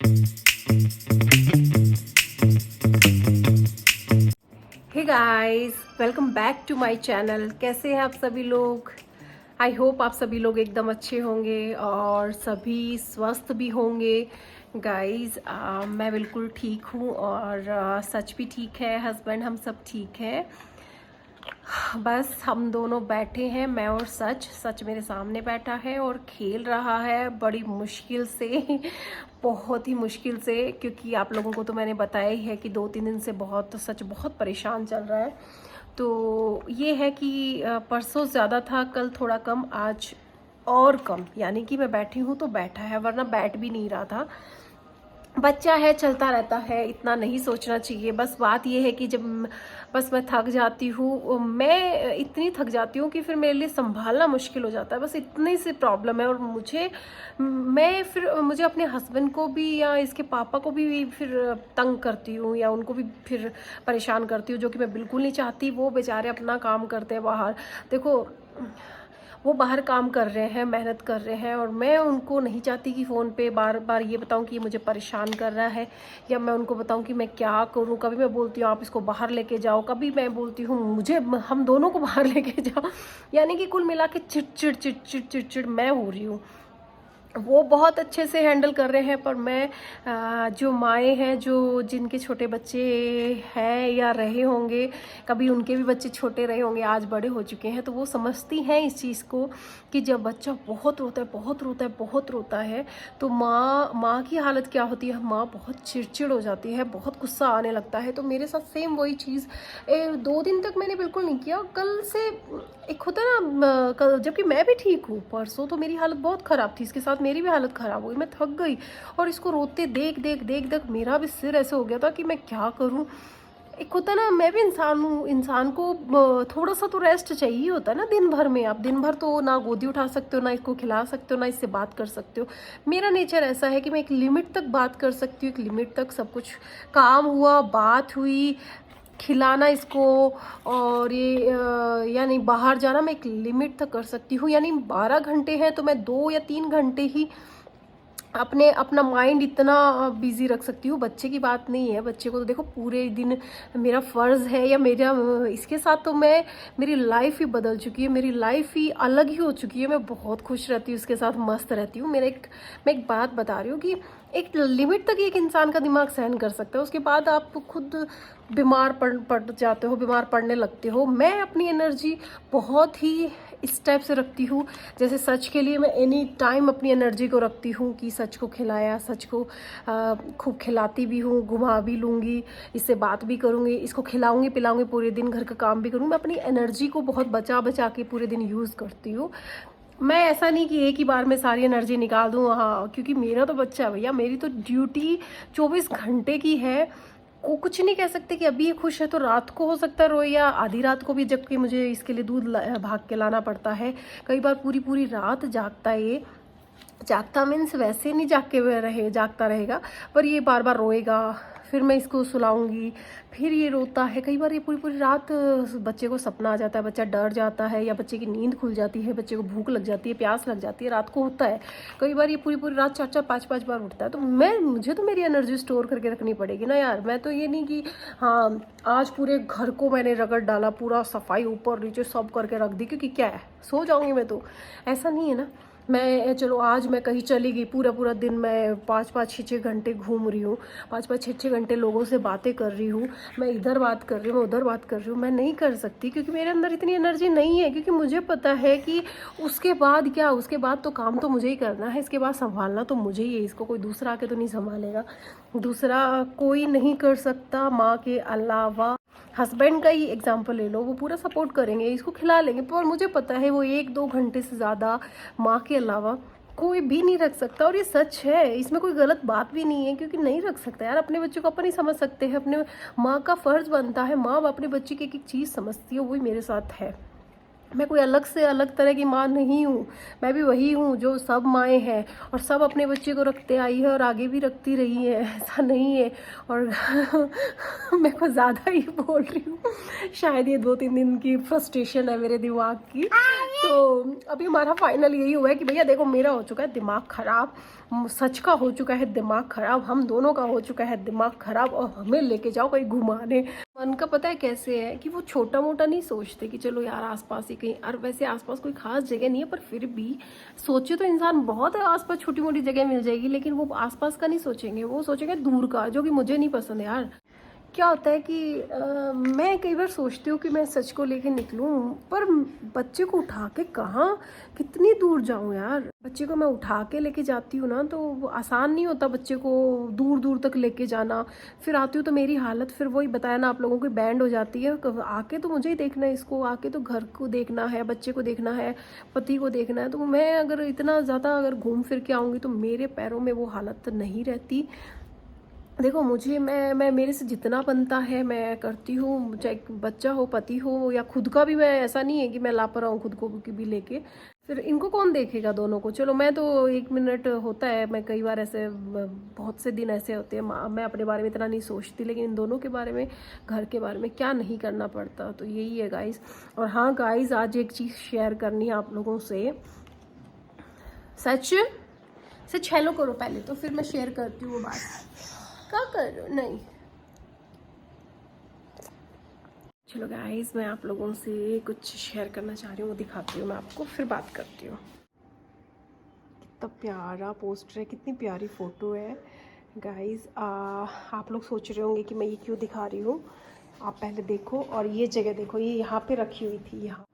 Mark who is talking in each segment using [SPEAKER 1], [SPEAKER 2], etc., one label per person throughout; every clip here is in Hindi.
[SPEAKER 1] Hey guys, welcome back to my channel. कैसे हैं आप सभी लोग? आई होप आप सभी लोग एकदम अच्छे होंगे और सभी स्वस्थ भी होंगे। गाइस, मैं बिल्कुल ठीक हूँ और सच भी ठीक है, हस्बैंड हम सब ठीक हैं। बस हम दोनों बैठे हैं, मैं और सच। सच मेरे सामने बैठा है और खेल रहा है बड़ी मुश्किल से बहुत ही मुश्किल से, क्योंकि आप लोगों को तो मैंने बताया ही है कि 2-3 दिन से सच बहुत परेशान चल रहा है। तो ये है कि परसों ज़्यादा था, कल थोड़ा कम, आज और कम। यानी कि मैं बैठी हूँ तो बैठा है, वरना बैठ भी नहीं रहा था। बच्चा है, चलता रहता है, इतना नहीं सोचना चाहिए। बस बात यह है कि जब बस मैं थक जाती हूँ, मैं इतनी थक जाती हूँ कि फिर मेरे लिए संभालना मुश्किल हो जाता है। बस इतनी सी प्रॉब्लम है। और मुझे अपने हस्बैंड को भी या इसके पापा को भी फिर तंग करती हूँ या उनको भी फिर परेशान करती हूँ, जो कि मैं बिल्कुल नहीं चाहती। वो बेचारे अपना काम करते हैं बाहर। देखो, वो बाहर काम कर रहे हैं, मेहनत कर रहे हैं, और मैं उनको नहीं चाहती कि फ़ोन पे बार बार ये बताऊं कि ये मुझे परेशान कर रहा है, या मैं उनको बताऊं कि मैं क्या करूं। कभी मैं बोलती हूँ आप इसको बाहर लेके जाओ, कभी मैं बोलती हूँ हम दोनों को बाहर लेके जाओ। यानी कि कुल मिला के चिड़चिड़ चिड़चिड़ चिड़चिड़ मैं हो रही हूँ। वो बहुत अच्छे से हैंडल कर रहे हैं, पर मैं जो माएँ हैं, जो जिनके छोटे बच्चे हैं या रहे होंगे, कभी उनके भी बच्चे छोटे रहे होंगे, आज बड़े हो चुके हैं, तो वो समझती हैं इस चीज़ को कि जब बच्चा बहुत रोता है, बहुत रोता है, बहुत रोता है, तो माँ की हालत क्या होती है। माँ बहुत चिड़चिड़ हो जाती है, बहुत गुस्सा आने लगता है। तो मेरे साथ सेम वही चीज़ 2 दिन तक मैंने बिल्कुल नहीं किया। कल से एक होता है ना, जबकि मैं भी ठीक हूँ। परसों तो मेरी हालत बहुत ख़राब थी, इसके साथ मेरी भी हालत ख़राब हो गई, मैं थक गई। और इसको रोते देख देख देख देख मेरा भी सिर ऐसे हो गया था कि मैं क्या करूँ। एक होता है ना, मैं भी इंसान हूँ, इंसान को थोड़ा सा तो रेस्ट चाहिए होता है ना। दिन भर में आप दिन भर तो ना गोदी उठा सकते हो, ना इसको खिला सकते हो, ना इससे बात कर सकते हो। मेरा नेचर ऐसा है कि मैं एक लिमिट तक बात कर सकती हूँ, एक लिमिट तक सब कुछ काम हुआ, बात हुई, खिलाना इसको, और ये यानी बाहर जाना मैं एक लिमिट तक कर सकती हूँ। यानी 12 घंटे हैं तो मैं 2 या 3 घंटे ही अपना माइंड इतना बिजी रख सकती हूँ। बच्चे की बात नहीं है, बच्चे को तो देखो पूरे दिन मेरा फ़र्ज़ है, या मेरा इसके साथ तो मेरी लाइफ ही बदल चुकी है, मेरी लाइफ ही अलग ही हो चुकी है। मैं बहुत खुश रहती हूँ, उसके साथ मस्त रहती हूँ। मैं एक बात बता रही हूँ कि एक लिमिट तक एक इंसान का दिमाग सहन कर सकता है, उसके बाद आप खुद बीमार पड़ जाते हो, बीमार पड़ने लगते हो। मैं अपनी एनर्जी बहुत ही इस टाइप से रखती हूँ, जैसे सच के लिए मैं एनी टाइम अपनी एनर्जी को रखती हूँ कि सच को खिलाया, सच को खूब खिलाती भी हूँ, घुमा भी लूँगी, इससे बात भी करूँगी, इसको खिलाऊँगी पिलाऊँगी, पूरे दिन घर का काम भी करूँगी। मैं अपनी एनर्जी को बहुत बचा बचा के पूरे दिन यूज़ करती हूँ। मैं ऐसा नहीं कि एक ही बार में सारी एनर्जी निकाल दूँ, हाँ, क्योंकि मेरा तो बच्चा है भैया, मेरी तो ड्यूटी 24 घंटे की है। को कुछ नहीं कह सकते कि अभी ये खुश है तो रात को हो सकता है रोए, या आधी रात को भी, जबकि मुझे इसके लिए दूध भाग के लाना पड़ता है। कई बार पूरी पूरी रात जागता है ये। जागता मीन्स वैसे नहीं जागता रहेगा, पर ये बार बार रोएगा, फिर मैं इसको सुलाऊंगी, फिर ये रोता है। कई बार ये पूरी पूरी रात बच्चे को सपना आ जाता है, बच्चा डर जाता है, या बच्चे की नींद खुल जाती है, बच्चे को भूख लग जाती है, प्यास लग जाती है, रात को होता है। कई बार ये पूरी पूरी रात 4-4 5-5 बार उठता है। तो मुझे तो मेरी एनर्जी स्टोर करके रखनी पड़ेगी ना यार। मैं तो ये नहीं कि हाँ आज पूरे घर को मैंने रगड़ डाला, पूरा सफाई ऊपर नीचे सब करके रख दी, क्योंकि क्या है, सो जाऊंगी मैं तो। ऐसा नहीं है ना। मैं चलो आज मैं कहीं चली गई, पूरा पूरा दिन मैं 5-5 6-6 घंटे घूम रही हूँ, 5-5 6-6 घंटे लोगों से बातें कर रही हूँ, मैं इधर बात कर रही हूँ, मैं उधर बात कर रही हूँ। मैं नहीं कर सकती, क्योंकि मेरे अंदर इतनी एनर्जी नहीं है। क्योंकि मुझे पता है कि उसके बाद क्या, उसके बाद तो काम तो मुझे ही करना है, इसके बाद संभालना तो मुझे ही है। इसको कोई दूसरा आके तो नहीं संभालेगा, दूसरा कोई नहीं कर सकता माँ के अलावा। हस्बैंड का ही एग्जांपल ले लो, वो पूरा सपोर्ट करेंगे, इसको खिला लेंगे, पर मुझे पता है वो 1-2 घंटे से ज़्यादा माँ के अलावा कोई भी नहीं रख सकता। और ये सच है, इसमें कोई गलत बात भी नहीं है, क्योंकि नहीं रख सकता यार। अपने बच्चों को अपन ही समझ सकते हैं, अपने माँ का फ़र्ज़ बनता है, माँ अपने बच्चे की एक एक चीज़ समझती है, वही मेरे साथ है। मैं कोई अलग से अलग तरह की माँ नहीं हूँ, मैं भी वही हूँ जो सब माएँ हैं, और सब अपने बच्चे को रखते आई है और आगे भी रखती रही है, ऐसा नहीं है। और मैं कुछ ज़्यादा ही बोल रही हूँ, शायद ये 2-3 दिन की फ्रस्ट्रेशन है मेरे दिमाग की। तो अभी हमारा फाइनल यही हुआ है कि भैया देखो, मेरा हो चुका है दिमाग ख़राब, सच का हो चुका है दिमाग ख़राब, हम दोनों का हो चुका है दिमाग ख़राब, और हमें लेके जाओ कहीं घुमाने। मन का पता है कैसे है कि वो छोटा मोटा नहीं सोचते कि चलो यार आसपास ही कहीं, और वैसे आसपास कोई खास जगह नहीं है, पर फिर भी सोचे तो इंसान बहुत है, आसपास छोटी मोटी जगह मिल जाएगी, लेकिन वो आसपास का नहीं सोचेंगे, वो सोचेंगे दूर का, जो कि मुझे नहीं पसंद है यार। क्या होता है कि मैं कई बार सोचती हूँ कि मैं सच को लेके निकलूँ, पर बच्चे को उठा के कहाँ, कितनी दूर जाऊँ यार। बच्चे को मैं उठा के लेके जाती हूँ ना, तो वो आसान नहीं होता बच्चे को दूर दूर तक लेके जाना। फिर आती हूँ तो मेरी हालत फिर वही बताया ना आप लोगों की, बैंड हो जाती है। आके तो मुझे ही देखना है इसको, आके तो घर को देखना है, बच्चे को देखना है, पति को देखना है। तो मैं अगर इतना ज़्यादा अगर घूम फिर के आऊँगी तो मेरे पैरों में वो हालत नहीं रहती। देखो मुझे, मैं मेरे से जितना बनता है मैं करती हूँ, चाहे बच्चा हो, पति हो, या खुद का भी। मैं ऐसा नहीं है कि मैं लापरवाह हूँ खुद को भी लेके। फिर इनको कौन देखेगा दोनों को। चलो मैं तो 1 मिनट होता है, मैं कई बार ऐसे, बहुत से दिन ऐसे होते हैं मैं अपने बारे में इतना नहीं सोचती, लेकिन इन दोनों के बारे में, घर के बारे में क्या नहीं करना पड़ता। तो यही है गाइस। और हाँ गाइस, आज एक चीज़ शेयर करनी है आप लोगों से। सच सच हेलो करो पहले, तो फिर मैं शेयर करती हूँ वो बात। क्या कर रहे हो? नहीं, चलो गाइस, मैं आप लोगों से कुछ शेयर करना चाह रही हूँ, वो दिखाती हूँ मैं आपको, फिर बात करती हूँ। कितना प्यारा पोस्टर है, कितनी प्यारी फ़ोटो है गाइस। आप लोग सोच रहे होंगे कि मैं ये क्यों दिखा रही हूँ। आप पहले देखो, और ये जगह देखो, ये यहाँ पे रखी हुई थी। यहाँ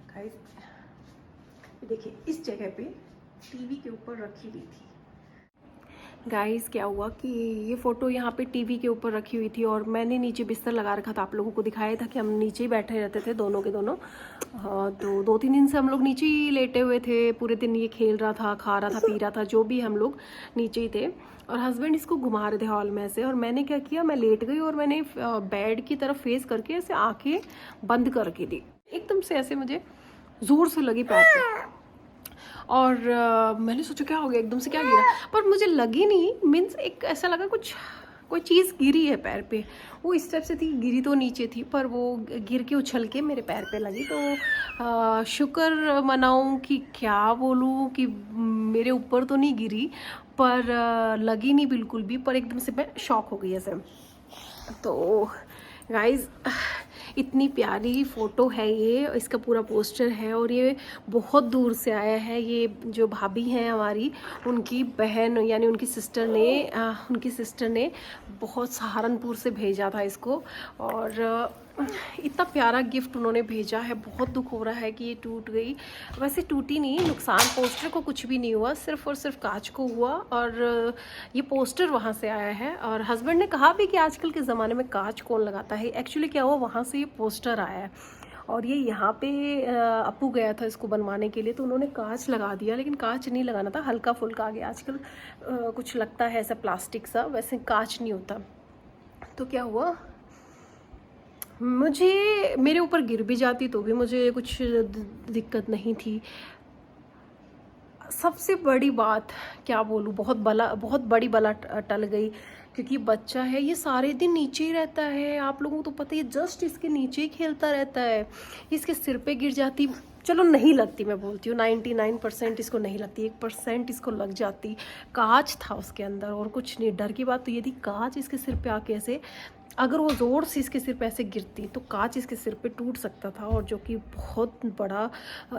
[SPEAKER 1] गाइस देखिए, इस जगह पे टीवी के ऊपर रखी हुई थी। गाइस क्या हुआ कि ये फ़ोटो यहाँ पे टीवी के ऊपर रखी हुई थी, और मैंने नीचे बिस्तर लगा रखा था। आप लोगों को दिखाया था कि हम नीचे ही बैठे रहते थे दोनों के दोनों। हाँ, तो 2-3 दिन से हम लोग नीचे ही लेटे हुए थे। पूरे दिन ये खेल रहा था, खा रहा था, पी रहा था, जो भी, हम लोग नीचे ही थे। और हस्बैंड इसको घुमा रहे थे हॉल में ऐसे, और मैंने क्या किया, मैं लेट गई और मैंने बेड की तरफ फेस करके ऐसे आँखें बंद करके दी। एकदम से ऐसे मुझे ज़ोर से लगी पैर पे, और मैंने सोचा क्या हो गया, एकदम से क्या गिरा, पर मुझे लगी नहीं। मीन्स एक ऐसा लगा कुछ, कोई चीज़ गिरी है पैर पे। वो इस टाइप से थी, गिरी तो नीचे थी, पर वो गिर के उछल के मेरे पैर पे लगी। तो शुक्र मनाऊं कि क्या बोलूं कि मेरे ऊपर तो नहीं गिरी, पर लगी नहीं बिल्कुल भी, पर एकदम से मैं शॉक हो गई ऐसे। तो गाइस, इतनी प्यारी फ़ोटो है ये, इसका पूरा पोस्टर है, और ये बहुत दूर से आया है। ये जो भाभी हैं हमारी, उनकी बहन यानी उनकी सिस्टर ने बहुत सहारनपुर से भेजा था इसको, और इतना प्यारा गिफ्ट उन्होंने भेजा है। बहुत दुख हो रहा है कि ये टूट गई। वैसे टूटी नहीं, नुकसान पोस्टर को कुछ भी नहीं हुआ, सिर्फ और सिर्फ कांच को हुआ, और ये पोस्टर वहाँ से आया है। और हस्बैंड ने कहा भी कि आजकल के ज़माने में कांच कौन लगाता है। एक्चुअली क्या हुआ, वहाँ से ये पोस्टर आया है, और ये यहाँ पे अपू गया था इसको बनवाने के लिए, तो उन्होंने कांच लगा दिया, लेकिन कांच नहीं लगाना था, हल्का फुल्का आ गया। आजकल कुछ लगता है ऐसा प्लास्टिक सा, वैसे कांच नहीं होता। तो क्या हुआ, मुझे मेरे ऊपर गिर भी जाती तो भी मुझे कुछ दिक्कत नहीं थी। सबसे बड़ी बात क्या बोलूँ, बहुत बड़ी बला टल गई, क्योंकि बच्चा है, ये सारे दिन नीचे ही रहता है। आप लोगों को तो पता है, ये जस्ट इसके नीचे ही खेलता रहता है। इसके सिर पे गिर जाती, चलो नहीं लगती, मैं बोलती हूँ 99% इसको नहीं लगती, 1% इसको लग जाती। कांच था उसके अंदर और कुछ नहीं। डर की बात तो ये थी, कांच इसके सिर पे आके ऐसे, अगर वो ज़ोर से इसके सिर पे ऐसे गिरती तो कांच इसके सिर पे टूट सकता था, और जो कि बहुत बड़ा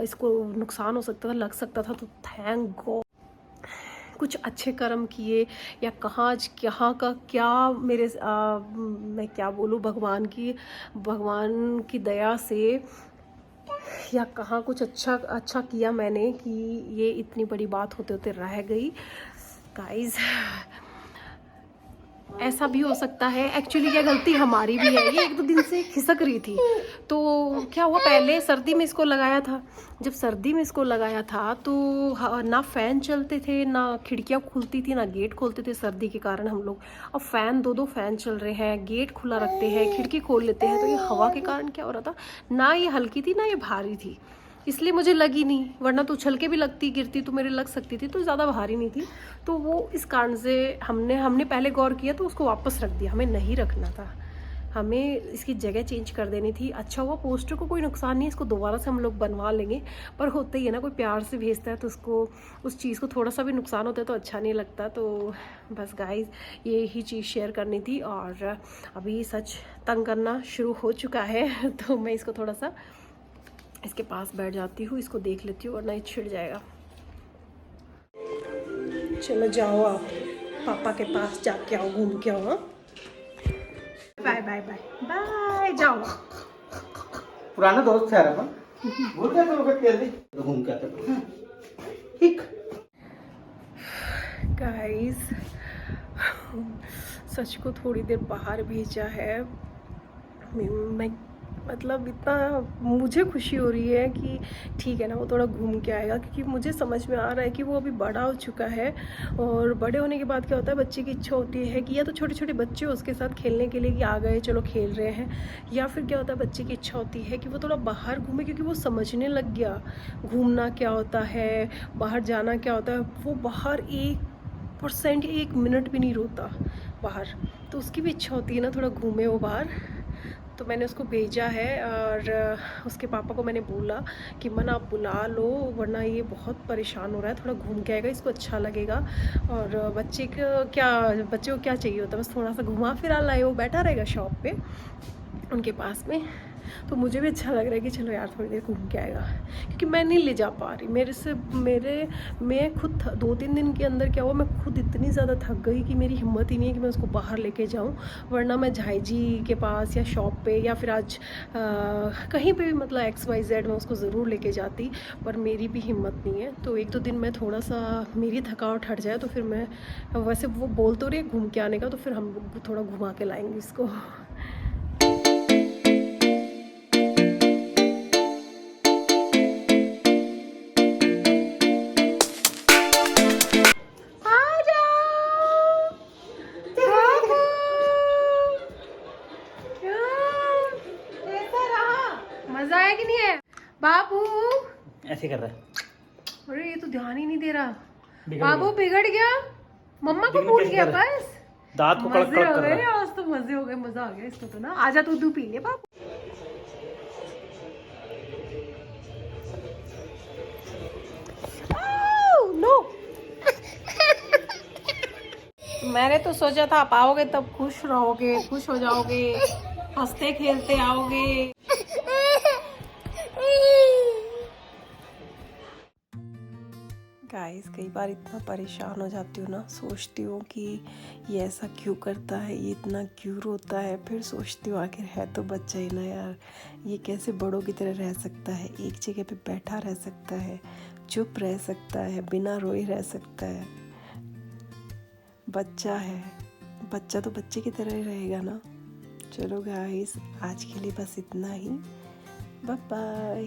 [SPEAKER 1] इसको नुकसान हो सकता था, लग सकता था। तो थैंक गॉड कुछ अच्छे कर्म किए, या कहाँ का क्या, मैं क्या बोलूँ, भगवान की दया से, या कहाँ कुछ अच्छा किया मैंने कि ये इतनी बड़ी बात होते होते रह गई। गाइस ऐसा भी हो सकता है, एक्चुअली क्या गलती हमारी भी है। ये 1-2 दिन से खिसक रही थी, तो क्या हुआ, पहले सर्दी में इसको लगाया था। जब सर्दी में इसको लगाया था तो ना फ़ैन चलते थे, ना खिड़कियाँ खुलती थी, ना गेट खोलते थे सर्दी के कारण हम लोग। अब फ़ैन 2-2 फ़ैन चल रहे हैं, गेट खुला रखते हैं, खिड़की खोल लेते हैं, तो ये हवा के कारण क्या हो रहा था, ना ये हल्की थी ना ये भारी थी, इसलिए मुझे लगी नहीं। वरना तो उछल के भी लगती, गिरती तो मेरे लग सकती थी, तो ज़्यादा भारी नहीं थी। तो वो इस कारण से हमने पहले गौर किया, तो उसको वापस रख दिया, हमें नहीं रखना था। हमें इसकी जगह चेंज कर देनी थी। अच्छा हुआ, पोस्टर को कोई नुकसान नहीं है, इसको दोबारा से हम लोग बनवा लेंगे। पर होता ही है ना, कोई प्यार से भेजता है तो उसको उस चीज़ को थोड़ा सा भी नुकसान होता है तो अच्छा नहीं लगता। तो बस गाइस ये ही चीज़ शेयर करनी थी। और अभी सच तंग करना शुरू हो चुका है तो मैं इसको थोड़ा सा इसके पास बैठ जाती हूँ, इसको देख लेती हूँ वरना ये छिड़ जाएगा। चलो जाओ आप पापा के पास जाके आओ, घूम के आओ। हाँ, बाय बाय बाय बाय, जाओ।
[SPEAKER 2] पुराना दोस्त है अपन, भूल गया तो खेल दी तो घूम के आते। ठीक
[SPEAKER 1] गाइस सच को थोड़ी देर बाहर भेजा है। मैं मतलब इतना मुझे खुशी हो रही है कि ठीक है ना, वो थोड़ा घूम के आएगा, क्योंकि मुझे समझ में आ रहा है कि वो अभी बड़ा हो चुका है। और बड़े होने के बाद क्या होता है, बच्चे की इच्छा होती है कि या तो छोटे छोटे बच्चे उसके साथ खेलने के लिए कि आ गए चलो खेल रहे हैं, या फिर क्या होता है बच्चे की इच्छा होती है कि वो थोड़ा बाहर घूमे, क्योंकि वो समझने लग गया घूमना क्या होता है, बाहर जाना क्या होता है। वो बाहर 1% 1 मिनट भी नहीं रोता बाहर, तो उसकी भी इच्छा होती है ना थोड़ा घूमे वो बाहर। तो मैंने उसको भेजा है और उसके पापा को मैंने बोला कि मन आप बुला लो, वरना ये बहुत परेशान हो रहा है, थोड़ा घूम के आएगा, इसको अच्छा लगेगा। और बच्चे को क्या चाहिए होता है, बस थोड़ा सा घुमा फिरा लाए, वो बैठा रहेगा शॉप पे उनके पास में। तो मुझे भी अच्छा लग रहा है कि चलो यार थोड़ी देर घूम के आएगा, क्योंकि मैं नहीं ले जा पा रही। मैं खुद 2-3 दिन के अंदर क्या हुआ, मैं खुद इतनी ज़्यादा थक गई कि मेरी हिम्मत ही नहीं है कि मैं उसको बाहर लेके जाऊं। वरना मैं झाई जी के पास या शॉप पे या फिर आज कहीं पे भी मतलब XYZ मैं उसको ज़रूर लेके जाती, पर मेरी भी हिम्मत नहीं है। तो 1-2 दिन मैं थोड़ा सा मेरी थकावट हट जाए तो फिर मैं, वैसे वो बोल तो रही है घूम के आने का, तो फिर हम थोड़ा घुमा के लाएंगे इसको। मजा आया कि नहीं है बाबू?
[SPEAKER 2] ऐसे कर रहा है।
[SPEAKER 1] अरे ये तो ध्यान ही नहीं दे रहा।
[SPEAKER 2] बिगड़
[SPEAKER 1] बाबू बिगड़ गया, मम्मा को भूल गया बस।
[SPEAKER 2] दांत को कड़क
[SPEAKER 1] मजे हो
[SPEAKER 2] कर
[SPEAKER 1] गए
[SPEAKER 2] रहा है।
[SPEAKER 1] आज तो, मजे हो गए, मजा आ गया इसको तो ना। आजा तू दूध पी ले बाबू। नो मैंने तो सोचा था आप आओगे तब खुश रहोगे, खुश हो जाओगे, हंसते खेलते आओगे। गाइस कई बार इतना परेशान हो जाती हूँ ना, सोचती हूँ कि ये ऐसा क्यों करता है, ये इतना क्यों रोता है। फिर सोचती हूँ आखिर है तो बच्चा ही ना यार, ये कैसे बड़ों की तरह रह सकता है, एक जगह पे बैठा रह सकता है, चुप रह सकता है, बिना रोए रह सकता है। बच्चा है, बच्चा तो बच्चे की तरह ही रहेगा ना। चलो गाइस आज के लिए बस इतना ही, बाय बाय।